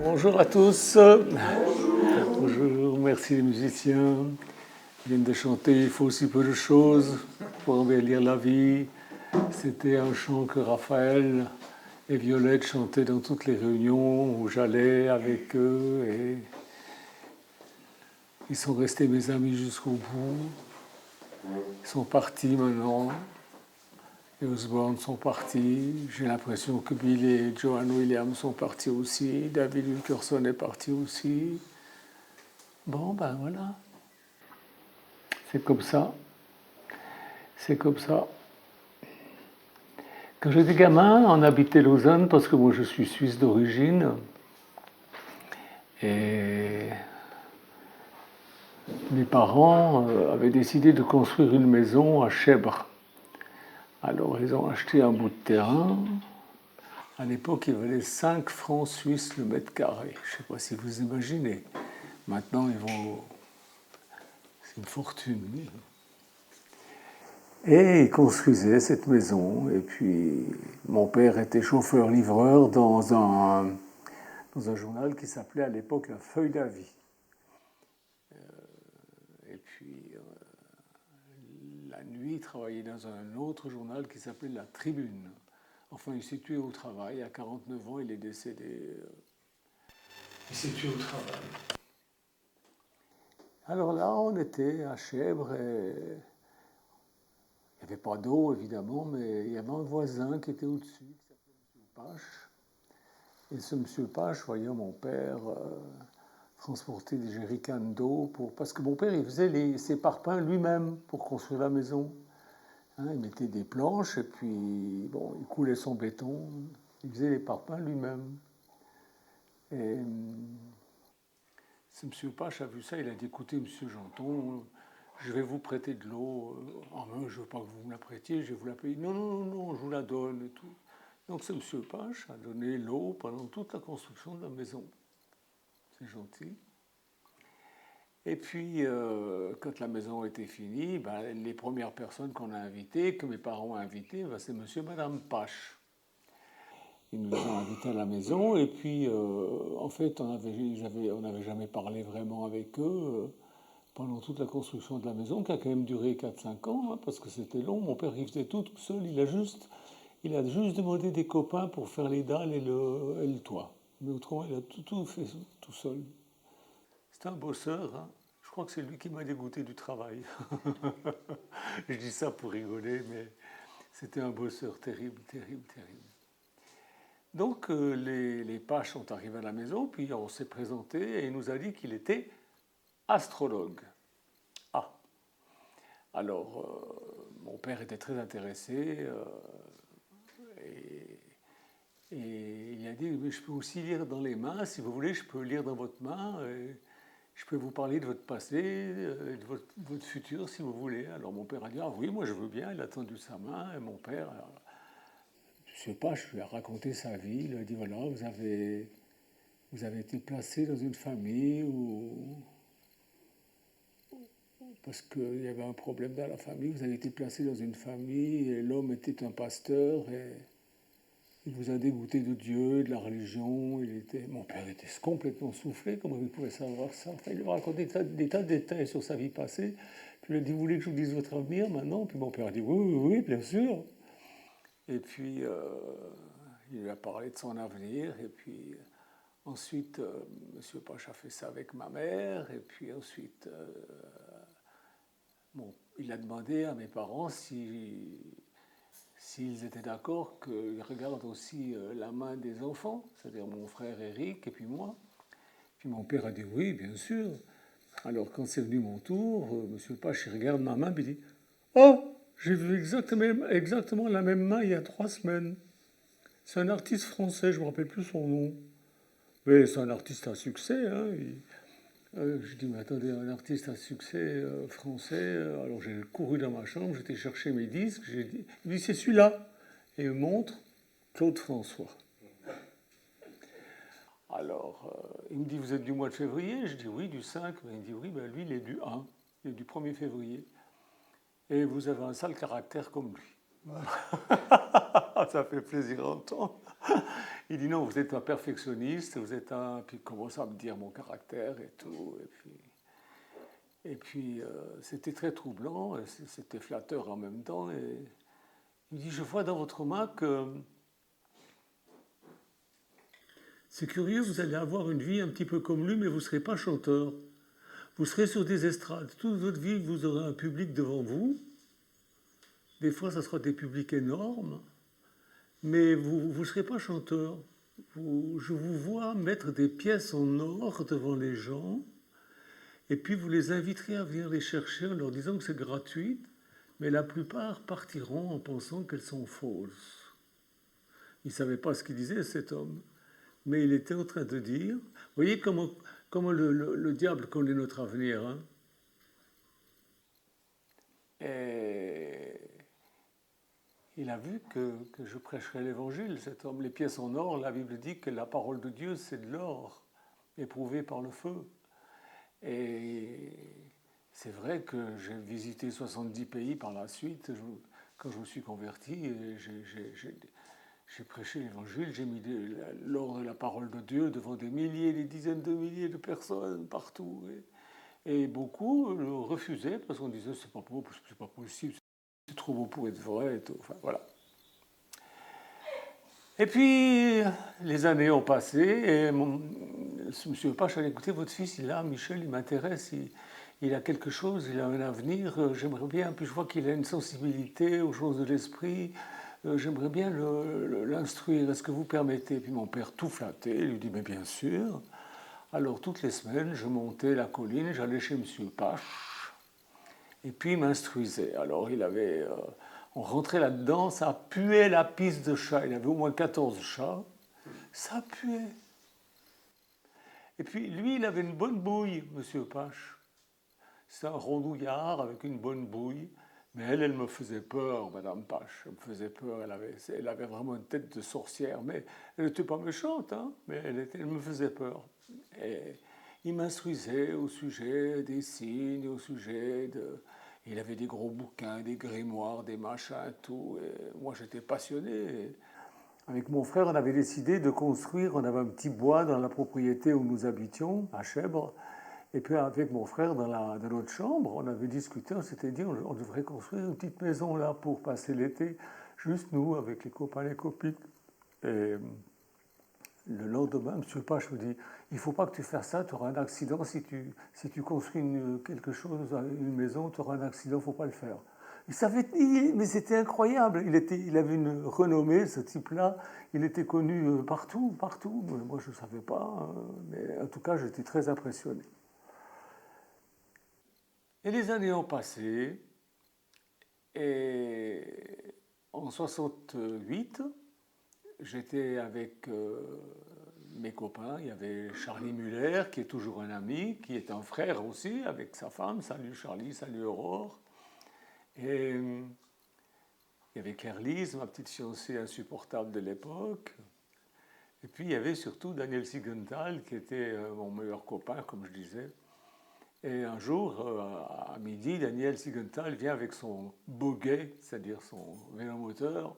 Bonjour à tous. Bonjour, merci les musiciens. Ils viennent de chanter Il faut aussi peu de choses pour embellir la vie. C'était un chant que Raphaël et Violette chantaient dans toutes les réunions où j'allais avec eux. Et ils sont restés mes amis jusqu'au bout. Ils sont partis maintenant. Les Osborne sont partis. J'ai l'impression que Bill et Joan Williams sont partis aussi. David Wilkerson est parti aussi. Bon, ben voilà. C'est comme ça. C'est comme ça. Quand j'étais gamin, on habitait Lausanne parce que moi je suis suisse d'origine. Et mes parents avaient décidé de construire une maison à Chèvres. Alors ils ont acheté un bout de terrain. À l'époque, il valait 5 francs suisses le mètre carré. Je ne sais pas si vous imaginez. Maintenant, c'est une fortune. Et ils construisaient cette maison. Et puis, mon père était chauffeur-livreur dans un journal qui s'appelait à l'époque La Feuille d'avis. Et puis, la nuit, il travaillait dans un autre journal qui s'appelait La Tribune. Enfin, il s'est tué au travail. À 49 ans, il est décédé. Il s'est tué au travail. Alors là, on était à Chèvres et il n'y avait pas d'eau, évidemment, mais il y avait un voisin qui était au-dessus, qui s'appelait M. Pache. Et ce M. Pache voyait mon père transporter des jerrycans d'eau parce que mon père, il faisait ses parpaings lui-même pour construire la maison. Hein, il mettait des planches et puis, bon, il coulait son béton. Il faisait les parpaings lui-même. Et ce M. Pache a vu ça, il a dit, écoutez, M. Janton, je vais vous prêter de l'eau. Je ne veux pas que vous me la prêtiez, je vais vous la payer. Non, non, non, je vous la donne et tout. Donc ce M. Pache a donné l'eau pendant toute la construction de la maison. C'est gentil. Et puis, quand la maison était finie, les premières personnes qu'on a invitées, que mes parents ont invitées, c'est M. et Mme Pache. Ils nous ont invités à la maison et puis, en fait, on n'avait jamais parlé vraiment avec eux pendant toute la construction de la maison, qui a quand même duré 4-5 ans, hein, parce que c'était long. Mon père, il faisait tout seul. Il a juste demandé des copains pour faire les dalles et le toit. Mais autrement, il a tout fait tout seul. C'était un bosseur, hein. Je crois que c'est lui qui m'a dégoûté du travail. Je dis ça pour rigoler, mais c'était un bosseur terrible, terrible, terrible. Donc les Paches sont arrivés à la maison, puis on s'est présenté et il nous a dit qu'il était astrologue. Ah, alors mon père était très intéressé et il a dit mais je peux aussi lire dans les mains, si vous voulez, je peux lire dans votre main. Je peux vous parler de votre passé, de votre futur, si vous voulez. Alors mon père a dit, ah oui, moi je veux bien. Il a tendu sa main et mon père, je ne sais pas, je lui ai raconté sa vie. Il a dit, voilà, vous avez été placé dans une famille parce qu'il y avait un problème dans la famille, vous avez été placé dans une famille et l'homme était un pasteur et il vous a dégoûté de Dieu, de la religion. Mon père était complètement soufflé, comment il pouvait savoir ça. Enfin, il lui a raconté des tas de détails sur sa vie passée. Puis il a dit, vous voulez que je vous dise votre avenir maintenant? Puis mon père a dit, oui, oui, oui, bien sûr. Et puis, il lui a parlé de son avenir. Et puis, ensuite, M. Pache a fait ça avec ma mère. Et puis ensuite, il a demandé à mes parents s'ils étaient d'accord qu'ils regardent aussi la main des enfants, c'est-à-dire mon frère Eric et puis moi. Puis mon père a dit oui, bien sûr. Alors quand c'est venu mon tour, M. Pache il regarde ma main et il dit oh, j'ai vu exactement la même main il y a 3 semaines. C'est un artiste français, je ne me rappelle plus son nom. Mais c'est un artiste à succès. Hein. Je dis, mais attendez, un artiste à succès français. Alors j'ai couru dans ma chambre, j'étais chercher mes disques. Il me dit, c'est celui-là. Et il me montre Claude François. Alors, il me dit, vous êtes du mois de février? Je dis, oui, du 5. Il me dit, oui, ben lui, il est du 1. Il est du 1er février. et vous avez un sale caractère comme lui. Ça fait plaisir à entendre. Il dit non, vous êtes un perfectionniste, vous êtes un... Puis il commence à me dire mon caractère et tout. Et puis c'était très troublant, et c'était flatteur en même temps. Et il dit, je vois dans votre main que... C'est curieux, vous allez avoir une vie un petit peu comme lui, mais vous ne serez pas chanteur. Vous serez sur des estrades. Toute votre vie, vous aurez un public devant vous. Des fois, ça sera des publics énormes, mais vous ne serez pas chanteur. Je vous vois mettre des pièces en or devant les gens, et puis vous les inviterez à venir les chercher en leur disant que c'est gratuit, mais la plupart partiront en pensant qu'elles sont fausses. Il ne savait pas ce qu'il disait, cet homme, mais il était en train de dire... Vous voyez comment le diable connaît notre avenir, hein? Et il a vu que je prêcherais l'évangile, cet homme. Les pièces en or, la Bible dit que la parole de Dieu, c'est de l'or, éprouvé par le feu. Et c'est vrai que j'ai visité 70 pays par la suite, quand je me suis converti, et j'ai prêché l'évangile, j'ai mis l'or de la parole de Dieu devant des milliers, des dizaines de milliers de personnes partout. Et beaucoup le refusaient parce qu'on disait c'est pas possible, c'est trop beau pour être vrai. Et tout. Enfin, voilà. Et puis les années ont passé et Monsieur Pache a dit écoutez, votre fils, il a Michel, il m'intéresse, il a quelque chose, il a un avenir, j'aimerais bien, puis je vois qu'il a une sensibilité aux choses de l'esprit, j'aimerais bien l'instruire, est-ce que vous permettez? Puis mon père, tout flatté, il lui dit mais bien sûr. Alors toutes les semaines, je montais la colline, j'allais chez Monsieur Pache, et puis il m'instruisait. Alors on rentrait là-dedans, ça puait la pisse de chat. Il avait au moins 14 chats, ça puait. Et puis lui, il avait une bonne bouille, Monsieur Pache. C'est un rondouillard avec une bonne bouille. Mais elle me faisait peur, Madame Pache. Elle me faisait peur. Elle avait vraiment une tête de sorcière. Mais elle n'était pas méchante, hein, mais elle me faisait peur. Et il m'instruisait au sujet des signes, au sujet de... Il avait des gros bouquins, des grimoires, des machins, tout. Et moi, j'étais passionné. Et avec mon frère, on avait décidé de construire, on avait un petit bois dans la propriété où nous habitions, à Chèvres. Et puis avec mon frère, dans notre chambre, on avait discuté, on s'était dit on devrait construire une petite maison là pour passer l'été, juste nous, avec les copains et les copines. Et le lendemain, M. Pache me dit, il ne faut pas que tu fasses ça, tu auras un accident. Si tu construis quelque chose, une maison, tu auras un accident, il ne faut pas le faire. Mais c'était incroyable. Il avait une renommée, ce type-là. Il était connu partout. Mais moi, je ne savais pas. Mais en tout cas, j'étais très impressionné. Et les années ont passé. Et en 68, j'étais avec mes copains. Il y avait Charlie Muller, qui est toujours un ami, qui est un frère aussi, avec sa femme. Salut Charlie, salut Aurore. Et il y avait Claire-Lise, ma petite fiancée insupportable de l'époque. Et puis il y avait surtout Daniel Sigenthal, qui était mon meilleur copain, comme je disais. Et un jour, à midi, Daniel Sigenthal vient avec son boguet, c'est-à-dire son vélomoteur.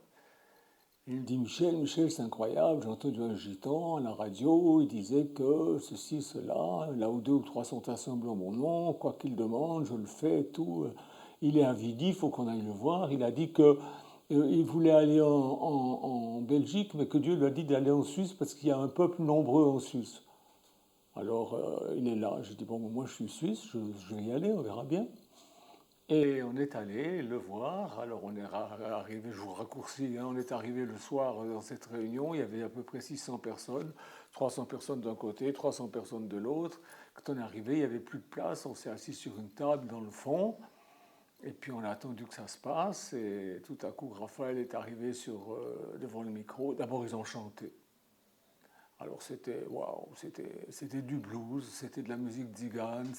Il me dit Michel, c'est incroyable, j'ai entendu un gitan à la radio, il disait que ceci, cela, là où 2 ou 3 sont assemblés en mon nom, quoi qu'il demande, je le fais, tout. Il est à Vidi, il faut qu'on aille le voir. Il a dit qu'il voulait aller en Belgique, mais que Dieu lui a dit d'aller en Suisse parce qu'il y a un peuple nombreux en Suisse. Alors il est là. J'ai dit bon, moi je suis suisse, je vais y aller, on verra bien. Et on est allé le voir. Alors on est arrivé, je vous raccourcis, hein, on est arrivé le soir dans cette réunion. Il y avait à peu près 600 personnes, 300 personnes d'un côté, 300 personnes de l'autre. Quand on est arrivé, il n'y avait plus de place. On s'est assis sur une table dans le fond. Et puis on a attendu que ça se passe. Et tout à coup, Raphaël est arrivé devant le micro. D'abord, ils ont chanté. Alors c'était waouh, c'était du blues, c'était de la musique tzigane,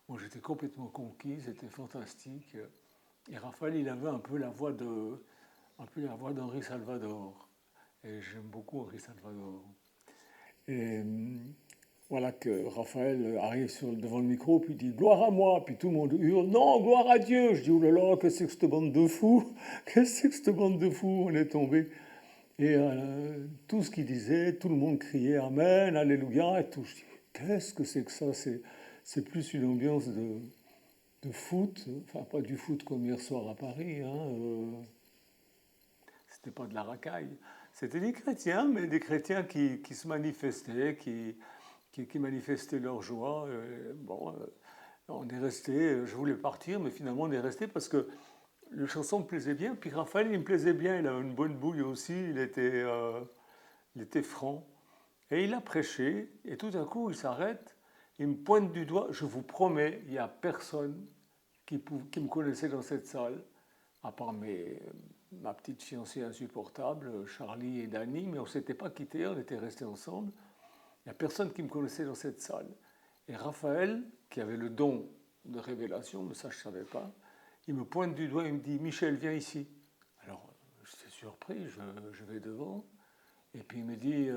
moi j'étais complètement conquis, c'était fantastique. Et Raphaël, il avait un peu la voix d'Henri Salvador. Et j'aime beaucoup Henri Salvador. Et voilà que Raphaël arrive devant le micro, puis dit « Gloire à moi !» Puis tout le monde hurle « Non, gloire à Dieu !» Je dis « Oh là là, qu'est-ce que c'est que cette bande de fous? Qu'est-ce que c'est que cette bande de fous ?» On est tombé. Et tout ce qu'il disait, tout le monde criait « Amen, Alléluia !» Et tout. Je dis « Qu'est-ce que c'est que ça? C'est plus une ambiance de foot, enfin pas du foot comme hier soir à Paris, c'était pas de la racaille. C'était des chrétiens, mais des chrétiens qui se manifestaient, qui manifestaient leur joie. On est resté, je voulais partir, mais finalement on est resté parce que le chanson me plaisait bien. Puis Raphaël, il me plaisait bien, il avait une bonne bouille aussi, il était franc. Et il a prêché, et tout d'un coup il s'arrête, il me pointe du doigt, je vous promets, il n'y a personne qui me connaissait dans cette salle, à part ma petite fiancée insupportable, Charlie et Dany, mais on ne s'était pas quittés, on était restés ensemble. Il n'y a personne qui me connaissait dans cette salle. Et Raphaël, qui avait le don de révélation, mais ça je ne savais pas, il me pointe du doigt et me dit « Michel, viens ici ». Alors, j'étais surpris, je vais devant, et puis il me dit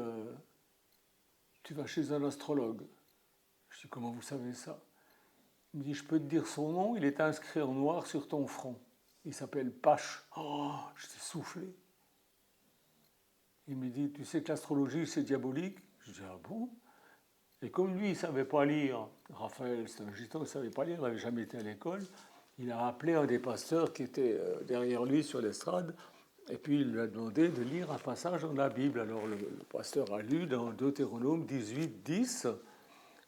« Tu vas chez un astrologue ». Je dis « Comment vous savez ça ?» Il me dit « Je peux te dire son nom, il est inscrit en noir sur ton front. Il s'appelle Pache. » Oh, j'étais soufflé. Il me dit « Tu sais que l'astrologie, c'est diabolique ?» Je dis « Ah bon ?» Et comme lui, il ne savait pas lire, Raphaël, c'est un gitan, il ne savait pas lire, il n'avait jamais été à l'école, il a appelé un des pasteurs qui était derrière lui sur l'estrade, et puis il lui a demandé de lire un passage dans la Bible. Alors le pasteur a lu dans Deutéronome 18, 10,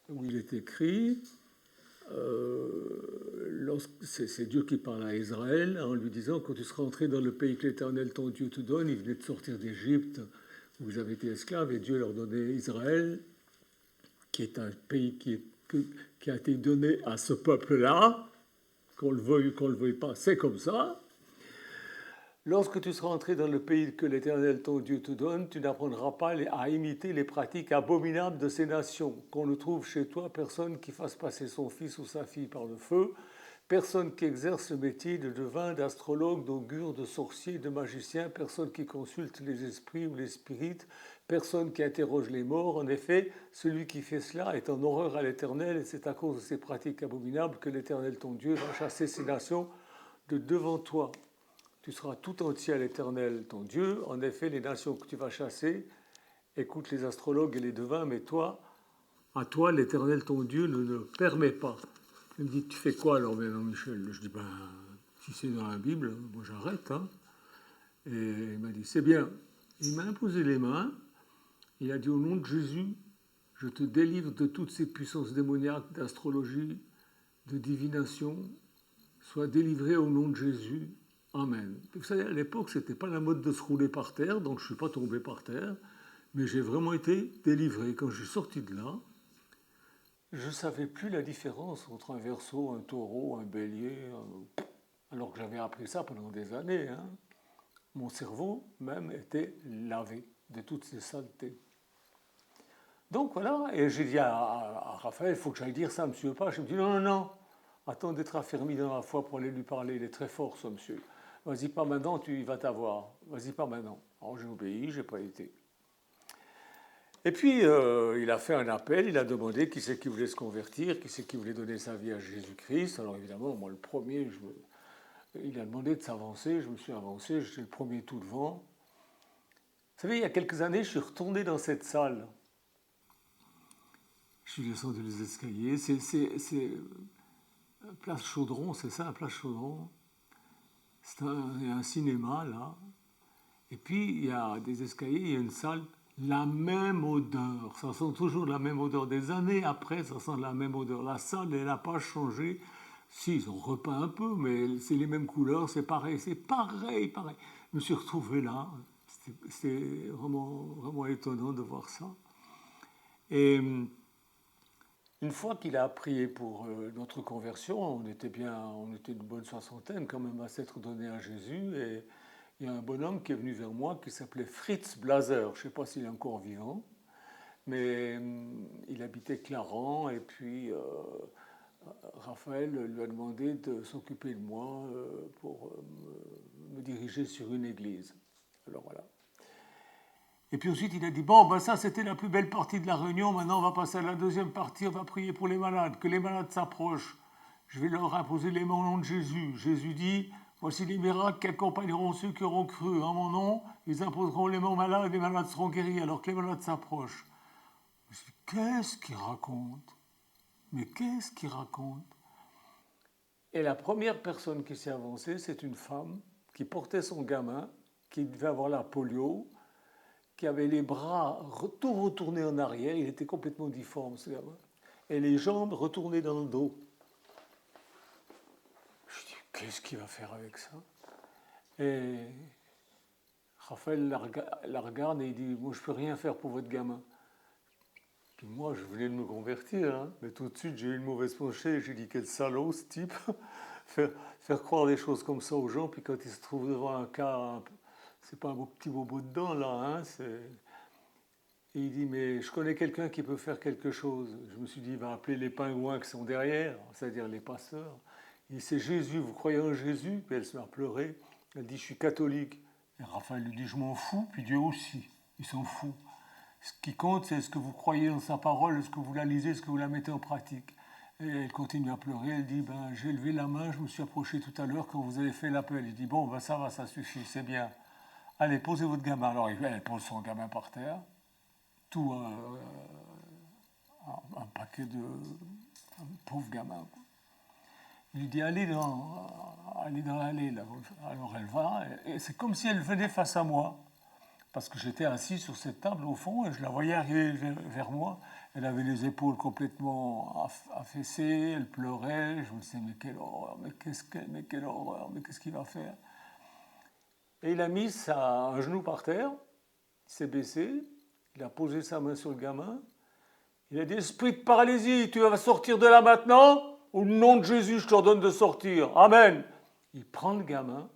où il est écrit, c'est Dieu qui parle à Israël en lui disant « Quand tu seras entré dans le pays que l'Éternel ton Dieu te donne, il venait de sortir d'Égypte, où vous avez été esclaves, et Dieu leur donnait Israël, qui est un pays qui a été donné à ce peuple-là, qu'on le veuille ou qu'on ne le veuille pas, c'est comme ça. Lorsque tu seras entré dans le pays que l'Éternel ton Dieu te donne, tu n'apprendras pas à imiter les pratiques abominables de ces nations. Qu'on ne trouve chez toi personne qui fasse passer son fils ou sa fille par le feu, personne qui exerce le métier de devin, d'astrologue, d'augure, de sorcier, de magicien, personne qui consulte les esprits ou les spirites, personne qui interroge les morts. En effet, celui qui fait cela est en horreur à l'Éternel, et c'est à cause de ces pratiques abominables que l'Éternel ton Dieu va chasser ces nations de devant toi. Tu seras tout entier à l'Éternel ton Dieu. En effet, les nations que tu vas chasser écoutent les astrologues et les devins, mais toi, à toi, l'Éternel ton Dieu ne le permet pas. Il me dit, tu fais quoi alors, maintenant, Michel? Je dis, ben, si c'est dans la Bible, moi j'arrête. Hein. Et il m'a dit, c'est bien. Il m'a imposé les mains. Il a dit, au nom de Jésus, je te délivre de toutes ces puissances démoniaques d'astrologie, de divination. Sois délivré au nom de Jésus. Amen. Vous savez, à l'époque, ce n'était pas la mode de se rouler par terre, donc je ne suis pas tombé par terre, mais j'ai vraiment été délivré. Quand je suis sorti de là, je ne savais plus la différence entre un Verseau, un Taureau, un Bélier, alors que j'avais appris ça pendant des années. Hein. Mon cerveau même était lavé de toutes ces saletés. Donc voilà, et j'ai dit à Raphaël, il faut que j'aille dire ça à M. Pache. Il me dit non, attends d'être affermi dans la foi pour aller lui parler, il est très fort ce monsieur. Vas-y pas maintenant, tu vas t'avoir. Vas-y pas maintenant. Alors j'ai obéi, j'ai pas été. Et puis il a fait un appel, il a demandé qui c'est qui voulait se convertir, qui c'est qui voulait donner sa vie à Jésus-Christ. Alors évidemment, moi le premier, il a demandé de s'avancer, je me suis avancé, j'étais le premier tout devant. Vous savez, il y a quelques années, je suis retourné dans cette salle. Je suis descendu les escaliers, c'est Place Chaudron, c'est ça, Place Chaudron. C'est un cinéma, là. Et puis, il y a des escaliers, il y a une salle, la même odeur. Ça sent toujours la même odeur. Des années après, ça sent la même odeur. La salle, elle n'a pas changé. Si, ils ont repeint un peu, mais c'est les mêmes couleurs, c'est pareil. C'est pareil. Je me suis retrouvé là. C'était vraiment, vraiment étonnant de voir ça. Et une fois qu'il a prié pour notre conversion, on était une bonne soixantaine quand même à s'être donné à Jésus. Et il y a un bonhomme qui est venu vers moi qui s'appelait Fritz Blaser. Je ne sais pas s'il est encore vivant, mais il habitait Clarens. Et puis Raphaël lui a demandé de s'occuper de moi pour me diriger sur une église. Alors voilà. Et puis ensuite, il a dit, bon, ben ça, c'était la plus belle partie de la réunion. Maintenant, on va passer à la deuxième partie. On va prier pour les malades. Que les malades s'approchent. Je vais leur imposer les mains au nom de Jésus. Jésus dit, voici les miracles qui accompagneront ceux qui auront cru. En mon nom, ils imposeront les mains aux malades et les malades seront guéris alors que les malades s'approchent. Je me suis dit, qu'est-ce qu'il raconte? Mais qu'est-ce qu'il raconte? Et la première personne qui s'est avancée, c'est une femme qui portait son gamin, qui devait avoir la polio, qui avait les bras tout retournés en arrière, il était complètement difforme ce gamin, et les jambes retournées dans le dos. Je dis, qu'est-ce qu'il va faire avec ça? Et Raphaël la regarde et il dit, moi je ne peux rien faire pour votre gamin. Puis moi je venais de me convertir, hein, mais tout de suite j'ai eu une mauvaise pensée, j'ai dit, quel salaud ce type, faire croire des choses comme ça aux gens, puis quand il se trouve devant un cas, c'est pas un beau petit bobo dedans là, hein, Et il dit, mais je connais quelqu'un qui peut faire quelque chose. Je me suis dit, il va appeler les pingouins qui sont derrière, c'est-à-dire les pasteurs. Il dit, c'est Jésus, vous croyez en Jésus? Puis elle se met à pleurer. Elle dit, je suis catholique. Et Raphaël lui dit, je m'en fous, puis Dieu aussi, il s'en fout. Ce qui compte, c'est est-ce que vous croyez en sa parole, est-ce que vous la lisez, est-ce que vous la mettez en pratique? Et elle continue à pleurer, elle dit, ben, j'ai levé la main, je me suis approché tout à l'heure quand vous avez fait l'appel. Il dit, bon, ben, ça va, ça suffit, c'est bien. Allez, posez votre gamin. Alors elle pose son gamin par terre, tout un paquet de un pauvre gamin. Il lui dit, allez dans l'allée, là. Alors elle va, et c'est comme si elle venait face à moi, parce que j'étais assis sur cette table au fond, et je la voyais arriver vers moi. Elle avait les épaules complètement affaissées, elle pleurait, je me disais, mais quelle horreur, mais quelle horreur, mais qu'est-ce qu'il va faire? Et il a mis un genou par terre, il s'est baissé, il a posé sa main sur le gamin, il a dit, esprit de paralysie, tu vas sortir de là maintenant? Au nom de Jésus, je t'ordonne de sortir. Amen. Il prend le gamin,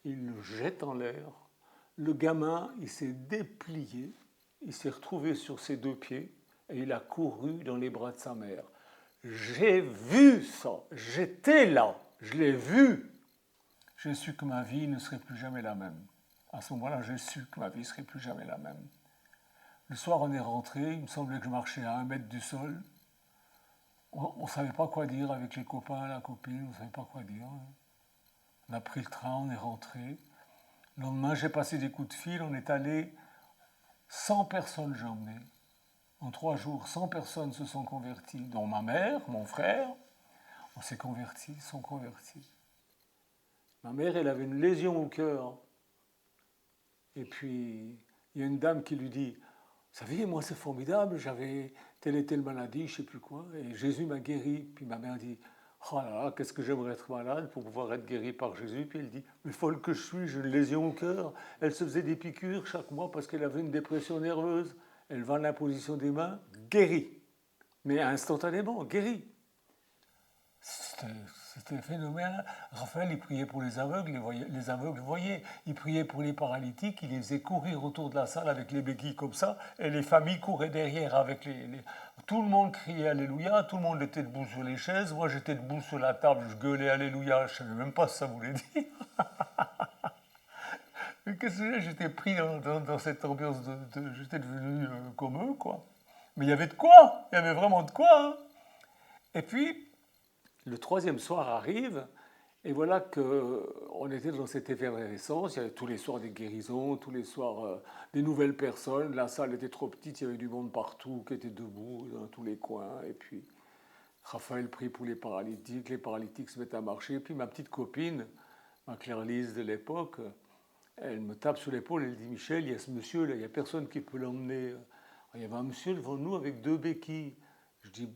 il le jette en l'air. Le gamin, il s'est déplié, il s'est retrouvé sur ses deux pieds et il a couru dans les bras de sa mère. J'ai vu ça, j'étais là, je l'ai vu. J'ai su que ma vie ne serait plus jamais la même. À ce moment-là, j'ai su que ma vie ne serait plus jamais la même. Le soir, on est rentré, il me semblait que je marchais à 1 mètre du sol. On ne savait pas quoi dire avec les copains, la copine, on ne savait pas quoi dire. On a pris le train, on est rentré. Le lendemain, j'ai passé des coups de fil, on est allé, 100 personnes j'ai emmené. En 3 jours, 100 personnes se sont converties, dont ma mère, mon frère. On s'est convertis, sont convertis. Ma mère, elle avait une lésion au cœur. Et puis, il y a une dame qui lui dit, vous savez, moi c'est formidable, j'avais telle et telle maladie, je ne sais plus quoi, et Jésus m'a guéri. Puis ma mère dit, oh là là, qu'est-ce que j'aimerais être malade pour pouvoir être guéri par Jésus. Puis elle dit, mais folle que je suis, j'ai une lésion au cœur. Elle se faisait des piqûres chaque mois parce qu'elle avait une dépression nerveuse. Elle va à l'imposition des mains, guérie. Mais instantanément, guérie. C'était phénoménal. Raphaël, il priait pour les aveugles, les aveugles voyaient. Il priait pour les paralytiques, il les faisait courir autour de la salle avec les béquilles comme ça, et les familles couraient derrière avec Tout le monde criait Alléluia, tout le monde était debout sur les chaises, moi j'étais debout sur la table, je gueulais Alléluia, je ne savais même pas ce que ça voulait dire. Mais qu'est-ce que j'étais pris dans cette ambiance j'étais devenu comme eux, quoi. Mais il y avait de quoi, il y avait vraiment de quoi. Hein. Et puis, le troisième soir arrive, et voilà qu'on était dans cette effervescence. Il y avait tous les soirs des guérisons, tous les soirs des nouvelles personnes. La salle était trop petite, il y avait du monde partout qui était debout dans tous les coins. Et puis Raphaël prie pour les paralytiques se mettent à marcher. Et puis ma petite copine, ma Claire-Lise de l'époque, elle me tape sur l'épaule, elle dit, Michel, il y a ce monsieur là, il n'y a personne qui peut l'emmener. Il y avait un monsieur devant nous avec 2 béquilles.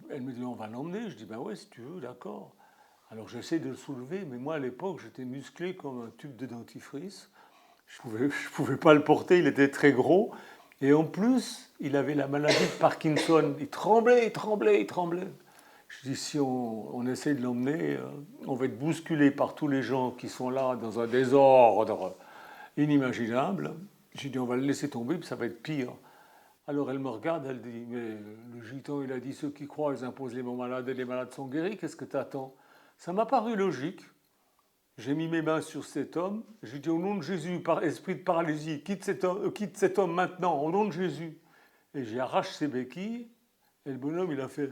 Elle me dit, on va l'emmener. Je dis, ben ouais, si tu veux, d'accord. Alors j'essaie de le soulever, mais moi à l'époque, j'étais musclé comme un tube de dentifrice. Je pouvais pas le porter, il était très gros. Et en plus, il avait la maladie de Parkinson. Il tremblait, il tremblait, il tremblait. Je dis, si on essaie de l'emmener, on va être bousculé par tous les gens qui sont là dans un désordre inimaginable. J'ai dit, on va le laisser tomber, puis ça va être pire. Alors elle me regarde, elle dit, mais le gitan, il a dit, ceux qui croient, ils imposent les bons malades et les malades sont guéris, qu'est-ce que tu attends? Ça m'a paru logique. j'ai mis mes mains sur cet homme, j'ai dit au nom de Jésus, par esprit de paralysie, quitte cet homme maintenant, au nom de Jésus. Et j'ai arraché ses béquilles, et le bonhomme, il a fait,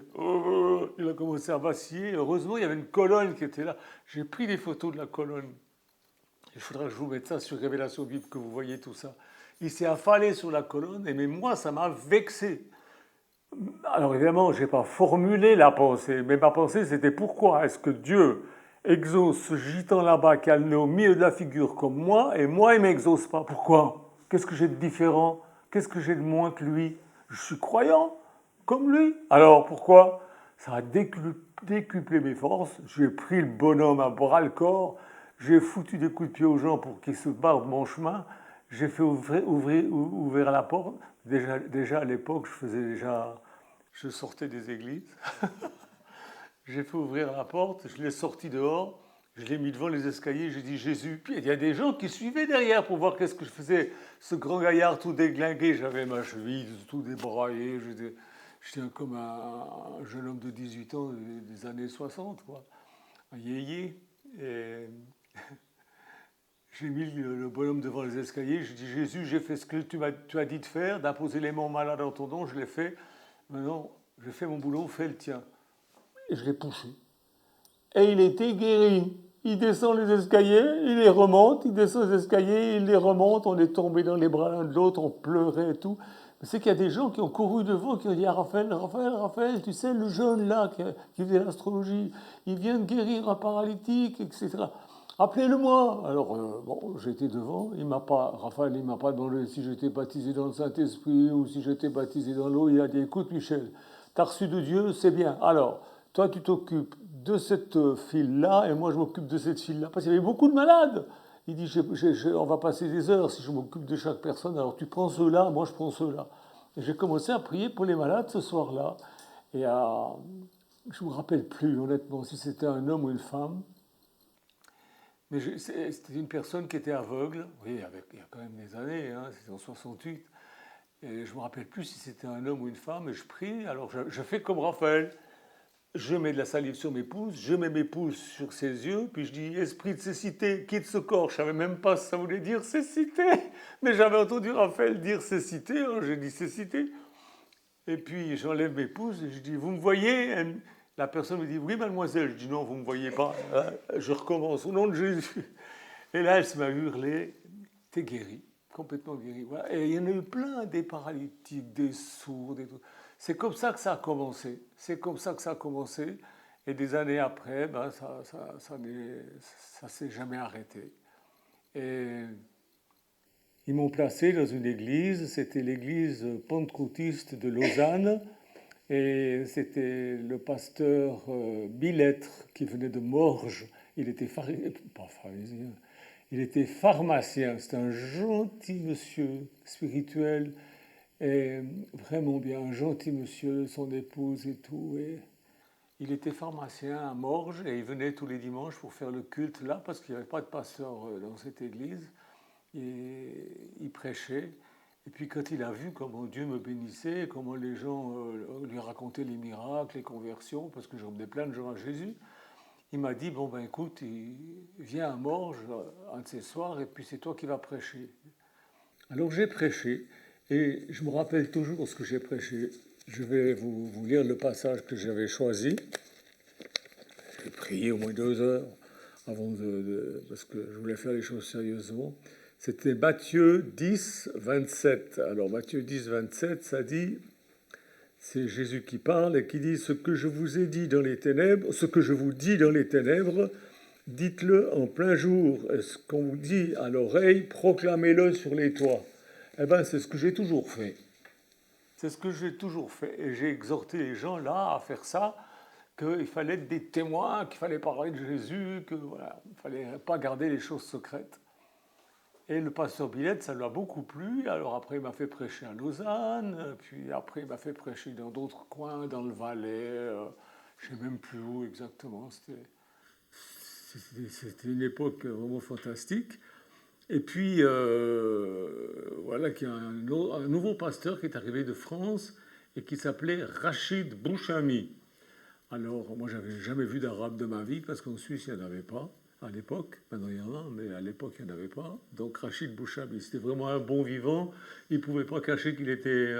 il a commencé à vaciller. Heureusement, il y avait une colonne qui était là. J'ai pris des photos de la colonne. Il faudra que je vous mette ça sur Révélation Bible, que vous voyez tout ça. Il s'est affalé sur la colonne, et mais moi, ça m'a vexé. Alors évidemment, je n'ai pas formulé la pensée, mais ma pensée, c'était pourquoi est-ce que Dieu exauce ce gitan là-bas qui a le nez au milieu de la figure comme moi, et moi, il ne m'exauce pas. Pourquoi? Qu'est-ce que j'ai de différent? Qu'est-ce que j'ai de moins que lui? Je suis croyant, comme lui. Alors pourquoi? Ça a décuplé mes forces. J'ai pris le bonhomme à bras-le-corps, j'ai foutu des coups de pied aux gens pour qu'ils se barrent de mon chemin, j'ai fait ouvrir la porte. Déjà à l'époque, je sortais des églises. J'ai fait ouvrir la porte, je l'ai sorti dehors, je l'ai mis devant les escaliers, j'ai dit Jésus. Puis il y a des gens qui suivaient derrière pour voir qu'est-ce que je faisais. Ce grand gaillard tout déglingué, j'avais ma cheville tout débraillée, j'étais comme un jeune homme de 18 ans des années 60, quoi. Un yéyé. Et j'ai mis le bonhomme devant les escaliers, j'ai dit Jésus, j'ai fait ce que tu as dit de faire, d'imposer les mains malades dans ton nom, je l'ai fait. Maintenant, j'ai fait mon boulot, fais le tien. Et je l'ai poussé. Et il était guéri. Il descend les escaliers, il les remonte, il descend les escaliers, il les remonte, on est tombé dans les bras l'un de l'autre, on pleurait et tout. Mais c'est qu'il y a des gens qui ont couru devant, qui ont dit à Raphaël, tu sais, le jeune là qui faisait l'astrologie, il vient de guérir un paralytique, etc. Appelez-le-moi. Alors, bon, j'étais devant, Raphaël, il m'a pas demandé si j'étais baptisé dans le Saint-Esprit ou si j'étais baptisé dans l'eau. Il a dit, écoute Michel, t'as reçu de Dieu, c'est bien. Alors, toi, tu t'occupes de cette file-là, et moi, je m'occupe de cette file-là. Parce qu'il y avait beaucoup de malades. Il dit, on va passer des heures si je m'occupe de chaque personne. Alors, tu prends ceux-là, moi, je prends ceux-là. Et j'ai commencé à prier pour les malades ce soir-là. Et je ne me rappelle plus, honnêtement, si c'était un homme ou une femme. Mais c'était une personne qui était aveugle. Oui, il y a quand même des années, hein, c'était en 68. Et je ne me rappelle plus si c'était un homme ou une femme. Et je prie, alors je fais comme Raphaël. Je mets de la salive sur mes pouces, je mets mes pouces sur ses yeux, puis je dis esprit de cécité, quitte ce corps. Je ne savais même pas si ça voulait dire cécité, mais j'avais entendu Raphaël dire cécité, alors j'ai dit cécité. Et puis j'enlève mes pouces et je dis vous me voyez? La personne me dit oui mademoiselle. Je dis non, vous ne me voyez pas. Je recommence au nom de Jésus. Et là elle se m'a hurlé, t'es guéri, complètement guéri. Voilà. Et il y en a eu plein, des paralytiques, des sourds, des trucs. C'est comme ça que ça a commencé. C'est comme ça que ça a commencé. Et des années après, ben, ça s'est jamais arrêté. Et ils m'ont placé dans une église. C'était l'église pentecôtiste de Lausanne. Et c'était le pasteur Billettre qui venait de Morges. Il était pharisien. Il était pharmacien. C'était un gentil monsieur spirituel. Et vraiment bien, un gentil monsieur, son épouse et tout. Et il était pharmacien à Morges et il venait tous les dimanches pour faire le culte là parce qu'il n'y avait pas de pasteur dans cette église. Et il prêchait. Et puis quand il a vu comment Dieu me bénissait, comment les gens lui racontaient les miracles, les conversions, parce que j'emmenais plein de gens à Jésus, il m'a dit, bon ben écoute, viens à Morges un de ces soirs et puis c'est toi qui vas prêcher. Alors j'ai prêché. Et je me rappelle toujours ce que j'ai prêché. Je vais vous lire le passage que j'avais choisi. J'ai prié au moins 2 heures avant parce que je voulais faire les choses sérieusement. C'était Matthieu 10, 27. Alors Matthieu 10, 27, ça dit, c'est Jésus qui parle et qui dit, ce que je vous ai dit dans les ténèbres, ce que je vous dis dans les ténèbres, dites-le en plein jour. Et ce qu'on vous dit à l'oreille, proclamez-le sur les toits. Eh bien, c'est ce que j'ai toujours fait. C'est ce que j'ai toujours fait. Et j'ai exhorté les gens là à faire ça, qu'il fallait être des témoins, qu'il fallait parler de Jésus, qu'il ne fallait pas garder les choses secrètes. Et le pasteur Billettre, ça lui a beaucoup plu. Alors après, il m'a fait prêcher à Lausanne, puis après, il m'a fait prêcher dans d'autres coins, dans le Valais, je ne sais même plus où exactement. C'était une époque vraiment fantastique. Et puis, voilà qu'il y a un nouveau pasteur qui est arrivé de France et qui s'appelait Rachid Bouchami. Alors, moi, j'avais jamais vu d'arabe de ma vie parce qu'en Suisse, il n'y en avait pas. à l'époque. Maintenant, il y en a, mais à l'époque, il n'y en avait pas. Donc, Rachid Bouchami, c'était vraiment un bon vivant. Il ne pouvait pas cacher qu'il était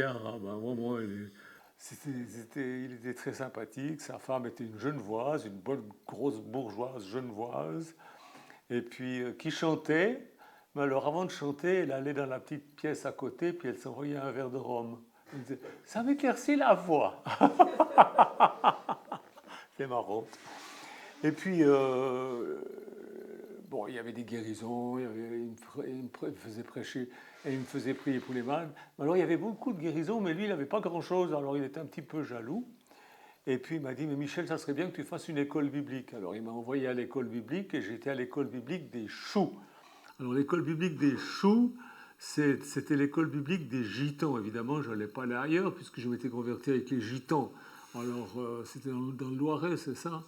arabe, hein. Vraiment, il était très sympathique. Sa femme était une genevoise, une bonne grosse bourgeoise genevoise, et puis qui chantait. Mais alors, avant de chanter, elle allait dans la petite pièce à côté, puis elle s'envoyait un verre de rhum. Elle disait, ça m'éclaircit la voix. C'est marrant. Et puis, bon, il y avait des guérisons, il me faisait prêcher et il me faisait prier pour les malades. Alors, il y avait beaucoup de guérisons, mais lui, il n'avait pas grand-chose, alors il était un petit peu jaloux. Et puis, il m'a dit, mais Michel, ça serait bien que tu fasses une école biblique. Alors, il m'a envoyé à l'école biblique et j'étais à l'école biblique des Choux. Alors, l'école biblique des Choux, c'était l'école biblique des Gitans. Évidemment, je n'allais pas aller ailleurs puisque je m'étais converti avec les Gitans. Alors, c'était dans le Loiret, c'est ça?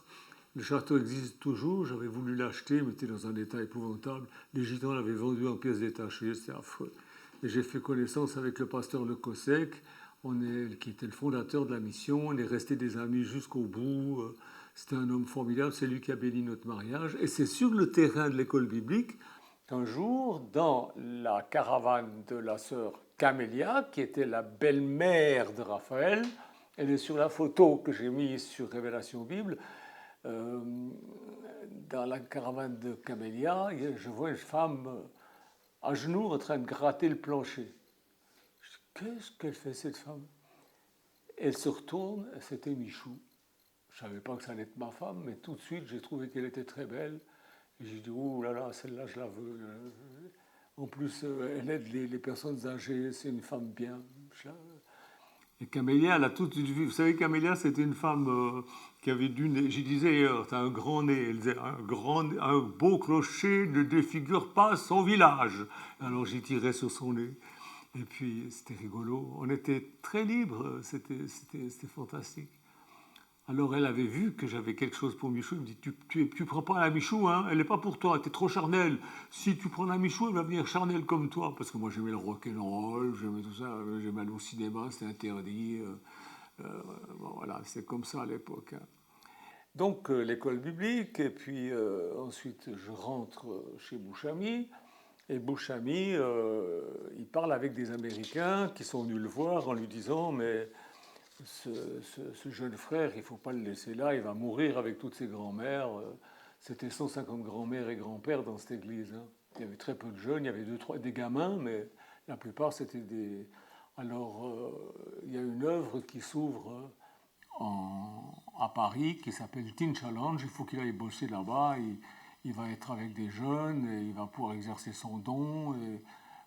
Le château existe toujours, j'avais voulu l'acheter, mais c'était dans un état épouvantable. Les Gitans l'avaient vendu en pièces détachées, c'était affreux. Et j'ai fait connaissance avec le pasteur Le Cossec, qui était le fondateur de la mission. On est restés des amis jusqu'au bout. C'était un homme formidable, c'est lui qui a béni notre mariage. Et c'est sur le terrain de l'école biblique qu'un jour, dans la caravane de la sœur Camélia, qui était la belle-mère de Raphaël, elle est sur la photo que j'ai mise sur Révélation Bible, dans la caravane de Camélia, je vois une femme à genoux en train de gratter le plancher. Je dis, qu'est-ce qu'elle fait cette femme? Elle se retourne, c'était Michou. Je ne savais pas que ça allait être ma femme, mais tout de suite j'ai trouvé qu'elle était très belle. Et j'ai dit, oh là là, celle-là je la veux. En plus, elle aide les personnes âgées, c'est une femme bien. Et Camélia, elle a toute une vie. Vous savez, Camélia, c'était une femme qui avait du nez. Je disais hier, t'as un grand nez. Elle disait, un beau clocher ne défigure pas son village. Alors j'y tirais sur son nez. Et puis, c'était rigolo. On était très libres. C'était fantastique. Alors elle avait vu que j'avais quelque chose pour Michou. Elle me dit, tu prends pas la Michou, hein, elle n'est pas pour toi, tu es trop charnel. Si tu prends la Michou, elle va venir charnelle comme toi. Parce que moi j'aimais le rock'n'roll, j'aimais tout ça, j'aimais aller au cinéma, c'était interdit. Bon, voilà, c'est comme ça à l'époque. Hein. Donc l'école biblique, et puis ensuite je rentre chez Bouchami. Et Bouchami, il parle avec des Américains qui sont venus le voir en lui disant, mais ce jeune frère, il ne faut pas le laisser là, il va mourir avec toutes ses grands-mères. C'était 150 grands-mères et grands-pères dans cette église. Hein. Il y avait très peu de jeunes, il y avait des gamins, mais la plupart c'était des... Alors, il y a une œuvre qui s'ouvre à Paris qui s'appelle Teen Challenge. Il faut qu'il aille bosser là-bas. Il va être avec des jeunes et il va pouvoir exercer son don. Et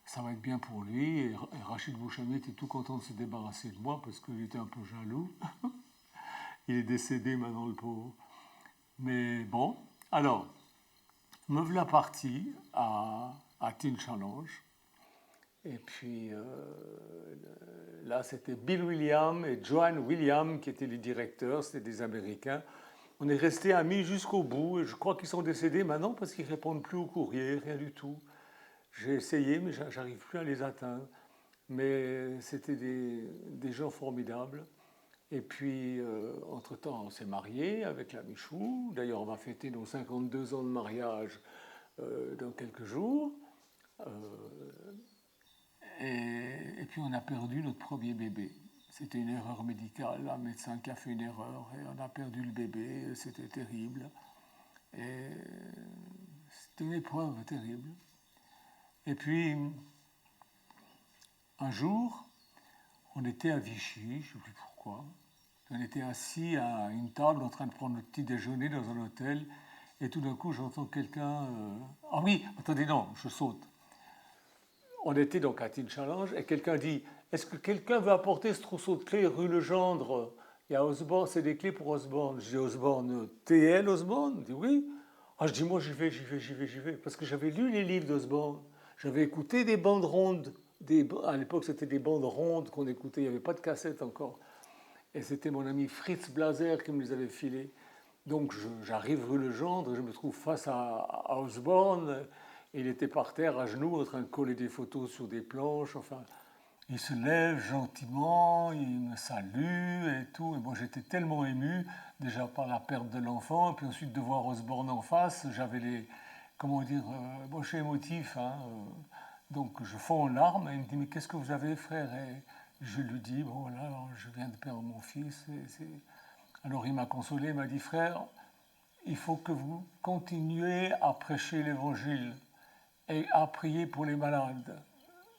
ça va être bien pour lui. Et Rachid Bouchami était tout content de se débarrasser de moi parce qu'il était un peu jaloux. Il est décédé maintenant, le pauvre. Mais bon, alors, me voilà parti à Teen Challenge. Et puis là, c'était Bill Williams et Joanne Williams qui étaient les directeurs, c'était des Américains. On est restés amis jusqu'au bout et je crois qu'ils sont décédés maintenant parce qu'ils ne répondent plus au courrier, rien du tout. J'ai essayé, mais j'arrive plus à les atteindre. Mais c'était des gens formidables. Et puis, entre-temps, on s'est mariés avec la Michou. D'ailleurs, on va fêter nos 52 ans de mariage dans quelques jours. Et puis, on a perdu notre premier bébé. C'était une erreur médicale, un médecin qui a fait une erreur et on a perdu le bébé. C'était terrible. Et c'était une épreuve terrible. Et puis, un jour, on était à Vichy, je ne sais plus pourquoi. On était assis à une table en train de prendre le petit déjeuner dans un hôtel. Et tout d'un coup, j'entends quelqu'un... Ah oui, attendez, non, je saute. On était donc à Teen Challenge et quelqu'un dit « Est-ce que quelqu'un veut apporter ce trousseau de clés rue Legendre? Il y a Osborne, c'est des clés pour Osborne. » Je dis « Osborne, TL Osborne ?» Il dit « Oui. » Ah, je dis « Moi, j'y vais. » Parce que j'avais lu les livres d'Osborne. J'avais écouté des bandes rondes. À l'époque, c'était des bandes rondes qu'on écoutait. Il n'y avait pas de cassette encore. Et c'était mon ami Fritz Blaser qui me les avait filés. Donc j'arrive rue Legendre, je me trouve face à Osborne. Il était par terre, à genoux, en train de coller des photos sur des planches. Enfin, Il se lève gentiment, il me salue et tout. Et moi, j'étais tellement ému, déjà par la perte de l'enfant, et puis ensuite de voir Osborne en face. J'avais les, comment dire, moi, je suis émotif, hein, donc je fonds en larmes. Et il me dit, mais qu'est-ce que vous avez, frère? Et je lui dis, bon, voilà, je viens de perdre mon fils. Alors il m'a consolé, il m'a dit, frère, il faut que vous continuez à prêcher l'évangile et à prier pour les malades.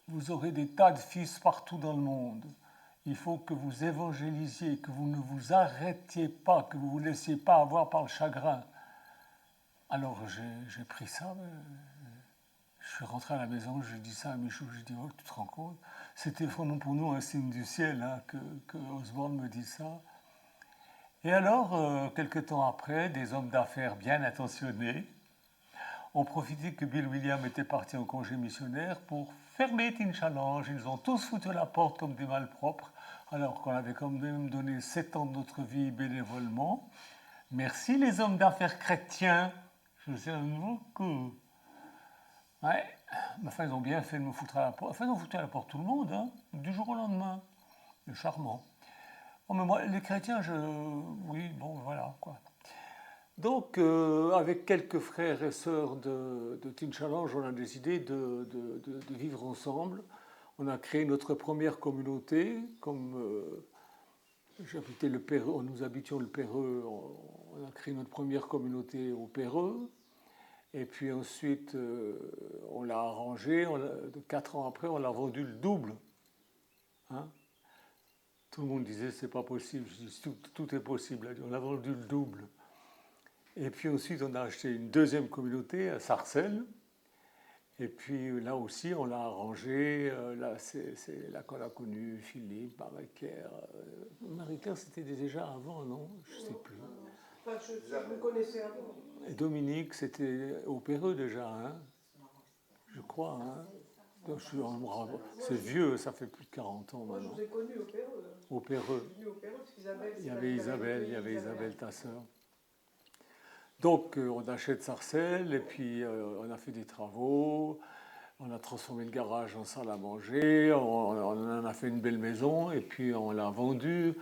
Vous aurez des tas de fils partout dans le monde. Il faut que vous évangélisiez, que vous ne vous arrêtiez pas, que vous ne vous laissiez pas avoir par le chagrin. Alors j'ai pris ça, je suis rentré à la maison, j'ai dit ça à Michou, j'ai dit, oh, tu te rends compte? C'était vraiment pour nous un signe du ciel, hein, que Osborne me dise ça. Et alors, quelques temps après, des hommes d'affaires bien intentionnés ont profité que Bill Williams était parti en congé missionnaire pour fermer Teen Challenge. Ils ont tous foutu à la porte comme des malpropres, alors qu'on avait quand même donné 7 ans de notre vie bénévolement. Merci les hommes d'affaires chrétiens, je vous aime beaucoup. Ouais, mais enfin, ils ont bien fait de me foutre à la porte. Enfin, ils ont foutu à la porte tout le monde, hein, du jour au lendemain. C'est charmant. Oh, mais moi, les chrétiens, oui, bon, voilà, quoi. Donc, avec quelques frères et sœurs de Teen Challenge, on a décidé de vivre ensemble. On a créé notre première communauté. Comme j'habitais le Perreux, nous habitions le Perreux, on a créé notre première communauté au Perreux. Et puis ensuite, on l'a arrangé. 4 ans après, on l'a vendu le double. Hein? Tout le monde disait c'est pas possible. Je dis tout est possible. On a vendu le double. Et puis ensuite, on a acheté une deuxième communauté à Sarcelles. Et puis là aussi, on l'a arrangé. Là, c'est là qu'on a connu Philippe, Marie-Claire. Marie-Claire, c'était déjà avant, non? Je ne sais plus. Enfin, vous connaissez avant. Et Dominique, c'était au Perreux déjà, hein? Je crois. Hein? C'est vieux, ça fait plus de 40 ans maintenant. Moi, je vous ai connu au Perreux. Au Perreux. Je suis au Perreux parce qu'Isabelle. Il y avait Isabelle, ta sœur. Donc, on achète Sarcelles et puis on a fait des travaux. On a transformé le garage en salle à manger. On en a fait une belle maison et puis on l'a vendue.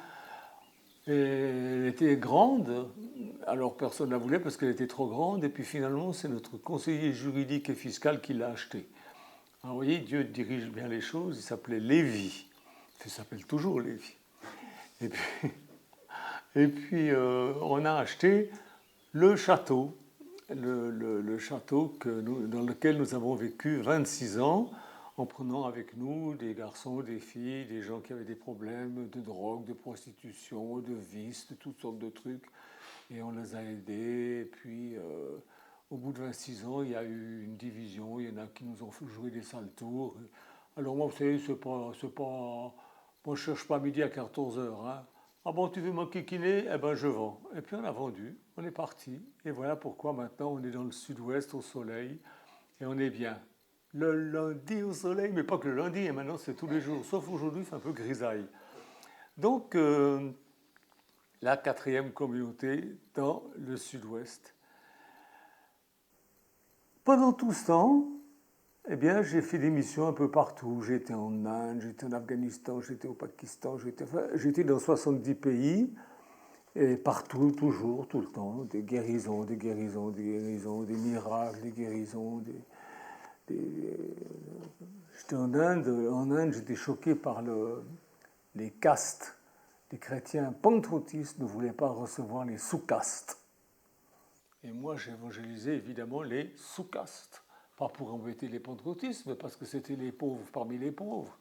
Et elle était grande. Alors, personne ne la voulait parce qu'elle était trop grande. Et puis finalement, c'est notre conseiller juridique et fiscal qui l'a achetée. Alors, vous voyez, Dieu dirige bien les choses. Il s'appelait Lévi. Il s'appelle toujours Lévi. Et puis on a acheté le château, le château dans lequel nous avons vécu 26 ans, en prenant avec nous des garçons, des filles, des gens qui avaient des problèmes de drogue, de prostitution, de vices, de toutes sortes de trucs. Et on les a aidés. Et puis, au bout de 26 ans, il y a eu une division. Il y en a qui nous ont fait jouer des sales tours. Alors moi, vous savez, c'est pas... Moi, je ne cherche pas midi à 14 heures. Hein. Ah bon, tu veux m'enquiquiner? Eh ben, je vends. Et puis, on a vendu. On est parti. Et voilà pourquoi maintenant, on est dans le sud-ouest, au soleil. Et on est bien. Le lundi au soleil, mais pas que le lundi. Et maintenant, c'est tous les jours. Sauf aujourd'hui, c'est un peu grisaille. Donc, la 4e communauté dans le sud-ouest. Pendant tout ce temps, eh bien, j'ai fait des missions un peu partout. J'étais en Inde, j'étais en Afghanistan, j'étais au Pakistan, j'étais dans 70 pays, et partout, toujours, tout le temps, des guérisons, des guérisons, des guérisons, des miracles, des guérisons. J'étais en Inde, j'étais choqué par les castes. Les chrétiens pentecôtistes ne voulaient pas recevoir les sous-castes. Et moi, j'ai évangélisé évidemment les sous-castes. Pas pour embêter les pentecôtistes, mais parce que c'était les pauvres parmi les pauvres.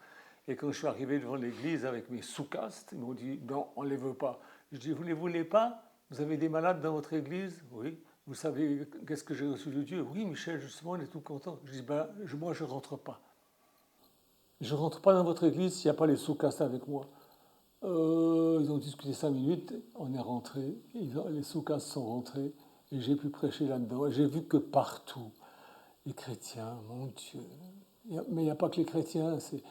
Et quand je suis arrivé devant l'église avec mes sous-castes, ils m'ont dit « Non, on ne les veut pas ». Je dis « Vous ne les voulez pas? Vous avez des malades dans votre église ?»« Oui. »« Vous savez qu'est-ce que j'ai reçu de Dieu ?»« Oui, Michel, justement, on est tout content. » Je dis « Moi, je ne rentre pas. Je ne rentre pas dans votre église s'il n'y a pas les sous-castes avec moi. » Ils ont discuté 5 minutes, on est rentré, les sous-castes sont rentrés, et j'ai pu prêcher là-dedans. Et j'ai vu que partout, les chrétiens, mon Dieu. Mais il n'y a pas que les chrétiens, c'est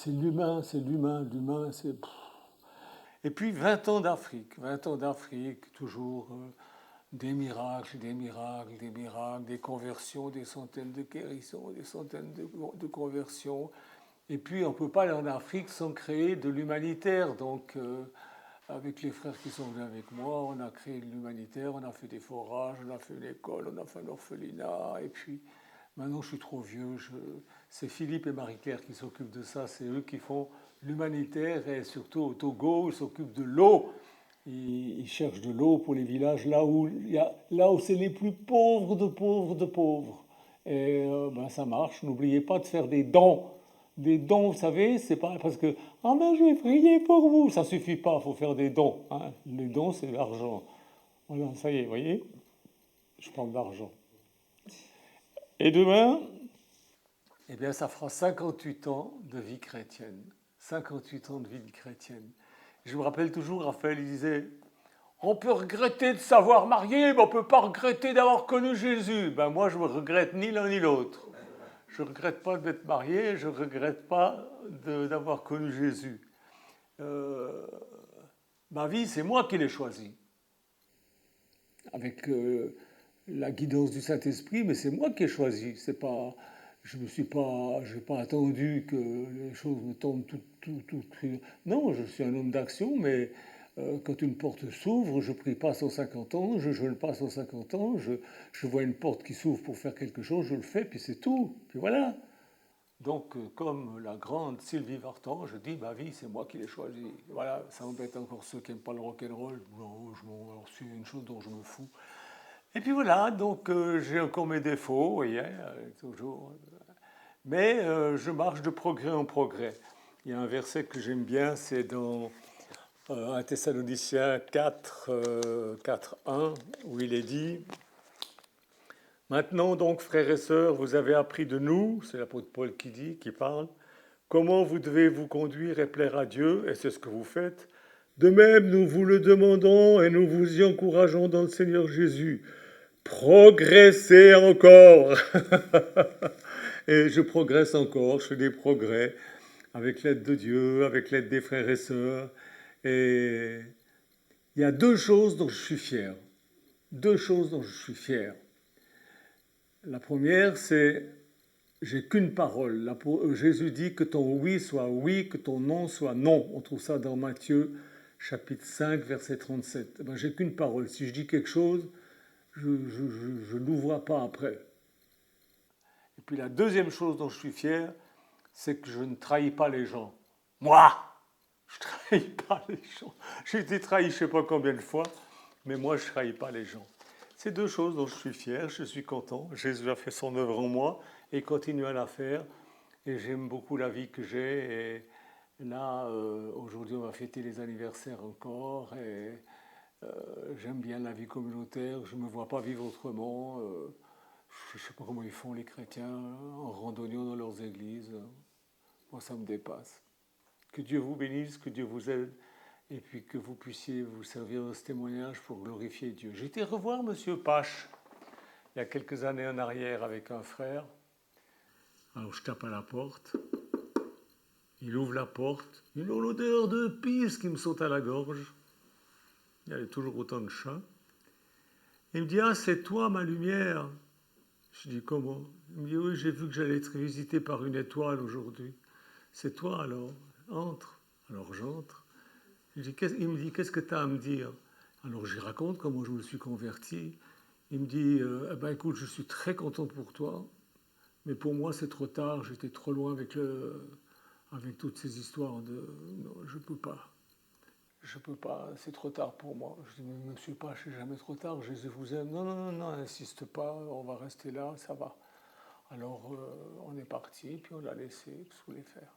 l'humain, l'humain, c'est... Et puis 20 ans d'Afrique, toujours des miracles, des conversions, des centaines de guérisons, des centaines de conversions. Et puis on ne peut pas aller en Afrique sans créer de l'humanitaire. Donc avec les frères qui sont venus avec moi, on a créé de l'humanitaire, on a fait des forages, on a fait une école, on a fait un orphelinat. Et puis maintenant je suis trop vieux, c'est Philippe et Marie-Claire qui s'occupent de ça, c'est eux qui font l'humanitaire et surtout au Togo, ils s'occupent de l'eau. Ils cherchent de l'eau pour les villages là où c'est les plus pauvres de pauvres de pauvres. Et ben, ça marche. N'oubliez pas de faire des dons. Des dons, vous savez, c'est pas parce que ah ben je vais prier pour vous. Ça suffit pas. Il faut faire des dons. Hein. Les dons, c'est de l'argent. Voilà, ça y est, vous voyez. Je parle d'argent. Et demain, eh bien, ça fera 58 ans de vie chrétienne. 58 ans de vie chrétienne. Je me rappelle toujours, Raphaël, il disait on peut regretter de s'avoir marié, mais on ne peut pas regretter d'avoir connu Jésus. Ben moi, je ne regrette ni l'un ni l'autre. Je ne regrette pas d'être marié, je ne regrette pas d'avoir connu Jésus. Ma vie, c'est moi qui l'ai choisie. Avec la guidance du Saint-Esprit, mais c'est moi qui ai choisi. C'est pas, je n'ai pas attendu que les choses me tombent tout. Non, je suis un homme d'action, mais quand une porte s'ouvre, je prie pas 150 ans, je jeûne pas 150 ans, je vois une porte qui s'ouvre pour faire quelque chose, je le fais, puis c'est tout. Puis voilà. Donc, comme la grande Sylvie Vartan, je dis, ma vie, c'est moi qui l'ai choisie. Voilà, ça embête encore ceux qui n'aiment pas le rock'n'roll. Alors, c'est une chose dont je me fous. Et puis voilà, donc j'ai encore mes défauts, vous voyez, toujours. Mais je marche de progrès en progrès. Il y a un verset que j'aime bien, c'est dans 1 Thessaloniciens 4, 1, où il est dit « Maintenant donc, frères et sœurs, vous avez appris de nous, c'est l'apôtre Paul qui parle, comment vous devez vous conduire et plaire à Dieu, et c'est ce que vous faites. De même, nous vous le demandons et nous vous y encourageons dans le Seigneur Jésus. Progressez encore !» Et je progresse encore, je fais des progrès avec l'aide de Dieu, avec l'aide des frères et sœurs. Et il y a deux choses dont je suis fier. Deux choses dont je suis fier. La première, c'est j'ai qu'une parole. Jésus dit que ton oui soit oui, que ton non soit non. On trouve ça dans Matthieu, chapitre 5, verset 37. Ben, j'ai qu'une parole. Si je dis quelque chose, je ne l'ouvre pas après. Et puis la deuxième chose dont je suis fier, c'est que je ne trahis pas les gens. Moi, je ne trahis pas les gens. J'ai été trahi je ne sais pas combien de fois, mais moi, je ne trahis pas les gens. C'est deux choses dont je suis fier, je suis content. Jésus a fait son œuvre en moi et continue à la faire. Et j'aime beaucoup la vie que j'ai. Et là, aujourd'hui, on va fêter les anniversaires encore. Et j'aime bien la vie communautaire. Je ne me vois pas vivre autrement. Je ne sais pas comment ils font les chrétiens en randonnant dans leurs églises. Moi, ça me dépasse. Que Dieu vous bénisse, que Dieu vous aide, et puis que vous puissiez vous servir de ce témoignage pour glorifier Dieu. J'ai été revoir M. Pache il y a quelques années en arrière avec un frère. Alors je tape à la porte. Il ouvre la porte. Une odeur de pisse qui me saute à la gorge. Il y avait toujours autant de chats. Il me dit « Ah, c'est toi ma lumière !» Je dis « Comment ?» Il me dit « Oui, j'ai vu que j'allais être visité par une étoile aujourd'hui. » « C'est toi alors, entre. » Alors j'entre. Il me dit, qu'est-ce que tu as à me dire? Alors je lui raconte comment je me suis converti. Il me dit, eh ben, écoute, je suis très content pour toi, mais pour moi c'est trop tard, j'étais trop loin avec toutes ces histoires de... Non, je peux pas. Je peux pas, c'est trop tard pour moi. Je dis, mais monsieur Pache, c'est jamais trop tard, Jésus vous aime. Non, non, non, non, insiste pas, on va rester là, ça va. Alors on est parti, puis on l'a laissé, qu'est-ce que vous voulez faire?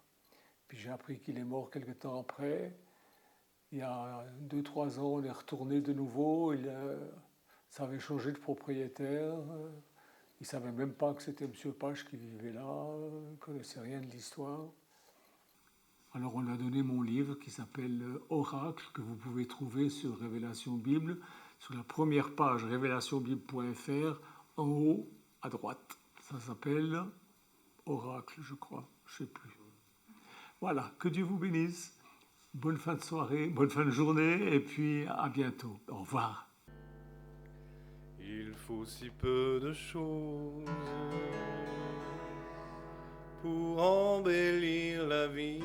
Puis j'ai appris qu'il est mort quelque temps après. Il y a 2-3 ans, on est retourné de nouveau. Ça avait changé de propriétaire. Il ne savait même pas que c'était M. Pache qui vivait là. Il ne connaissait rien de l'histoire. Alors on lui a donné mon livre qui s'appelle Oracle, que vous pouvez trouver sur Révélation Bible, sur la première page révélationbible.fr, en haut à droite. Ça s'appelle Oracle, je crois. Je ne sais plus. Voilà, que Dieu vous bénisse. Bonne fin de soirée, bonne fin de journée, et puis à bientôt. Au revoir. Il faut si peu de choses pour embellir la vie.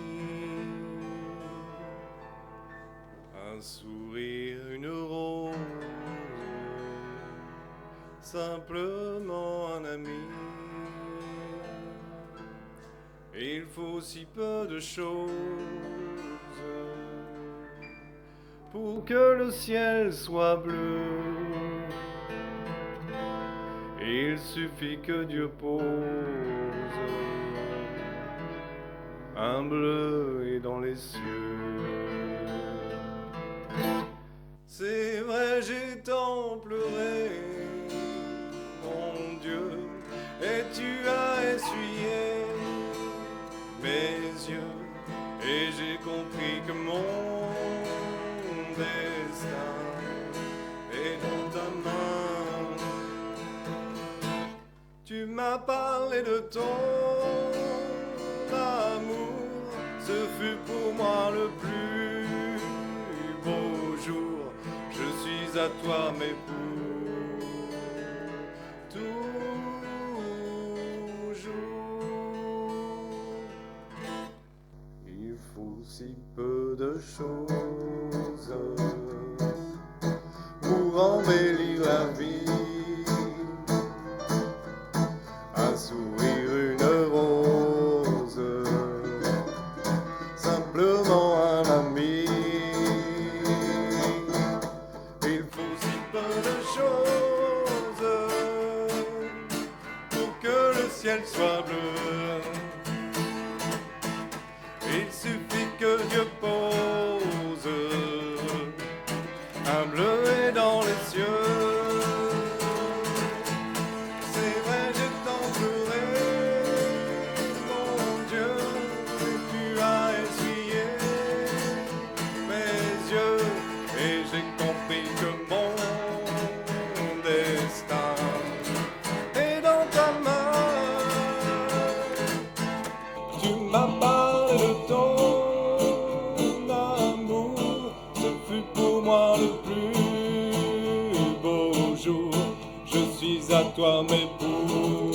Un sourire, une rose, simplement un ami. Il faut si peu de choses pour que le ciel soit bleu. Il suffit que Dieu pose un bleu et dans les cieux. C'est vrai, j'ai tant pleuré, mon Dieu, et tu as essuyé mes yeux, et j'ai compris que mon destin est dans ta main. Tu m'as parlé de ton amour, ce fut pour moi le plus beau jour. Je suis à toi, mais pour toujours. Il faut si peu de choses pour embellir la vie. Un sourire, une rose, simplement un ami. Il faut si peu de choses pour que le ciel soit bleu. Il suffit que Dieu pose un bleu dans les cieux. C'est vrai, j'ai tant pleuré, mon Dieu, et tu as essuyé mes yeux, et j'ai compris que mon destin est dans ta main. Tu m'as parlé de ton amour, ce fut pour moi le plus beau jour. Je suis à toi, mais pour